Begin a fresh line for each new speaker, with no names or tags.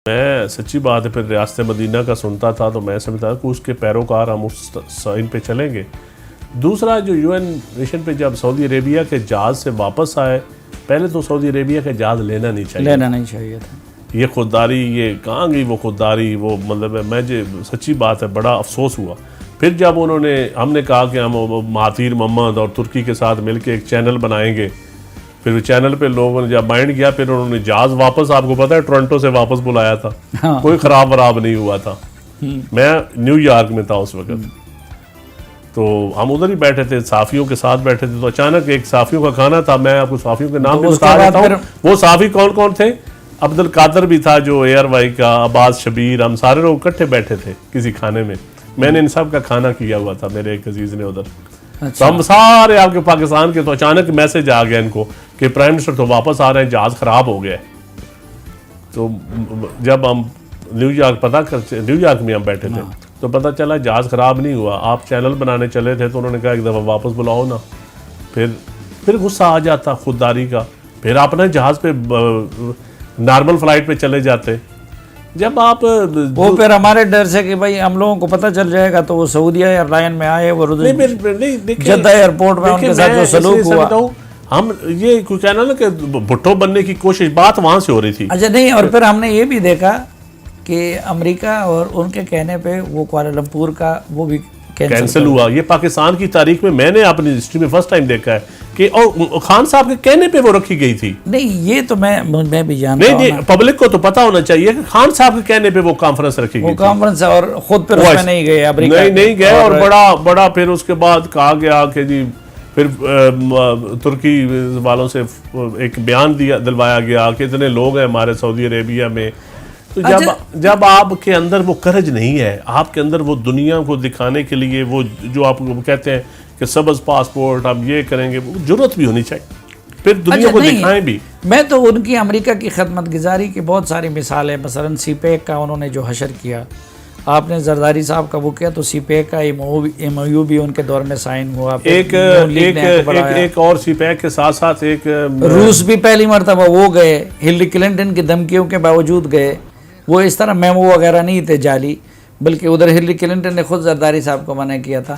میں سچی بات ہے پھر ریاست مدینہ کا سنتا تھا تو میں سمجھتا کہ اس کے پیروکار ہم اس سائن پہ چلیں گے. دوسرا جو یو این مشن پہ جب سعودی عربیہ کے جہاز سے واپس آئے، پہلے تو سعودی عربیہ کے جہاز لینا نہیں چاہیے تھا. یہ خودداری، یہ کہاں گئی وہ خودداری، وہ مطلب میں سچی بات ہے بڑا افسوس ہوا. پھر جب ہم نے کہا کہ ہم مہاتیر محمد اور ترکی کے ساتھ مل کے ایک چینل بنائیں گے، پھر وہ چینل پہ لوگوں نے جب مائنڈ کیا، پھر انہوں نے جہاز واپس، آپ کو پتہ ہے ٹورنٹو سے واپس بلایا تھا. کوئی خراب وراب نہیں ہوا تھا. میں نیو یارک میں تھا اس وقت، تو ہم ادھر ہی بیٹھے تھے، صحافیوں کے ساتھ بیٹھے تھے. تو اچانک ایک صحافیوں کا کھانا تھا، میں آپ کو صحافیوں کے نام بھی بتا دیتا ہوں. وہ صحافی کون کون تھے؟ عبد القادر بھی تھا جو ایئر وائی کا، عباس شبیر، ہم سارے لوگ اکٹھے بیٹھے تھے کسی کھانے میں. میں نے ان سب کا کھانا کیا ہوا تھا، میرے ایک عزیز نے ادھر. تو ہم سارے آپ کے پاکستان کے، تو اچانک میسج آ گیا ان کو کہ پرائم منسٹر تو واپس آ رہے ہیں، جہاز خراب ہو گیا ہے. تو جب ہم نیو یارک میں ہم بیٹھے تھے تو پتہ چلا جہاز خراب نہیں ہوا. آپ چینل بنانے چلے تھے تو انہوں نے کہا ایک دفعہ واپس بلاؤ نا. پھر غصہ آ جاتا خودداری کا. پھر آپ نے جہاز پہ نارمل فلائٹ پہ چلے جاتے. جب آپ
وہ پھر ہمارے ڈر سے کہ بھائی ہم لوگوں کو پتہ چل جائے گا، تو وہ سعودیہ ایئر لائن میں آئے، وہ جدہ ایئرپورٹ میں ان کے ساتھ جو سلوک ہوا،
ہم یہ کوئی کہنا نا کہ بھٹو بننے کی کوشش، بات وہاں سے ہو رہی تھی.
اچھا نہیں، اور پھر ہم نے یہ بھی دیکھا کہ امریکہ اور ان کے کہنے پہ وہ کوالالمپور کا وہ بھی
کینسل ہوا. یہ پاکستان کی تاریخ میں میں نے اپنی ہسٹری میں فرسٹ ٹائم دیکھا ہے کہ اور خان صاحب کے کہنے پہ وہ رکھی گئی تھی.
نہیں یہ تو میں بھی جانتا ہوں.
نہیں، پبلک کو تو پتا ہونا چاہیے کہ خان صاحب کے کہنے پہ وہ کانفرنس رکھی گئی.
وہ کانفرنس اور خود پھر اس میں نہیں گئے امریکہ،
نہیں گئے. اور بڑا پھر اس کے بعد کہا گیا کہ جی، پھر ترکی والوں سے ایک بیان دلوایا گیا کہ اتنے لوگ ہیں ہمارے سعودی عربیہ میں. تو جب آپ کے اندر وہ کرج نہیں ہے، آپ کے اندر وہ دنیا کو دکھانے کے لیے وہ جو آپ کہتے ہیں کہ سبز پاسپورٹ ہم یہ کریں گے، وہ جرت بھی ہونی چاہیے، پھر دنیا کو دکھائیں بھی.
میں تو ان کی امریکہ کی خدمت گزاری کی بہت ساری مثالیں، مثلا سی پیک کا انہوں نے جو حشر کیا، آپ نے زرداری صاحب کا وہ کیا، تو سی پیک کا ایم او یو بھی ان کے دور میں سائن ہوا.
ایک اور سی پیک کے ساتھ ساتھ ایک
روس بھی پہلی مرتبہ وہ گئے، ہلری کلنٹن کی دھمکیوں کے باوجود گئے. وہ اس طرح میمو وغیرہ نہیں تھے جعلی، بلکہ ادھر ہلری کلنٹن نے خود زرداری صاحب کو منع کیا تھا.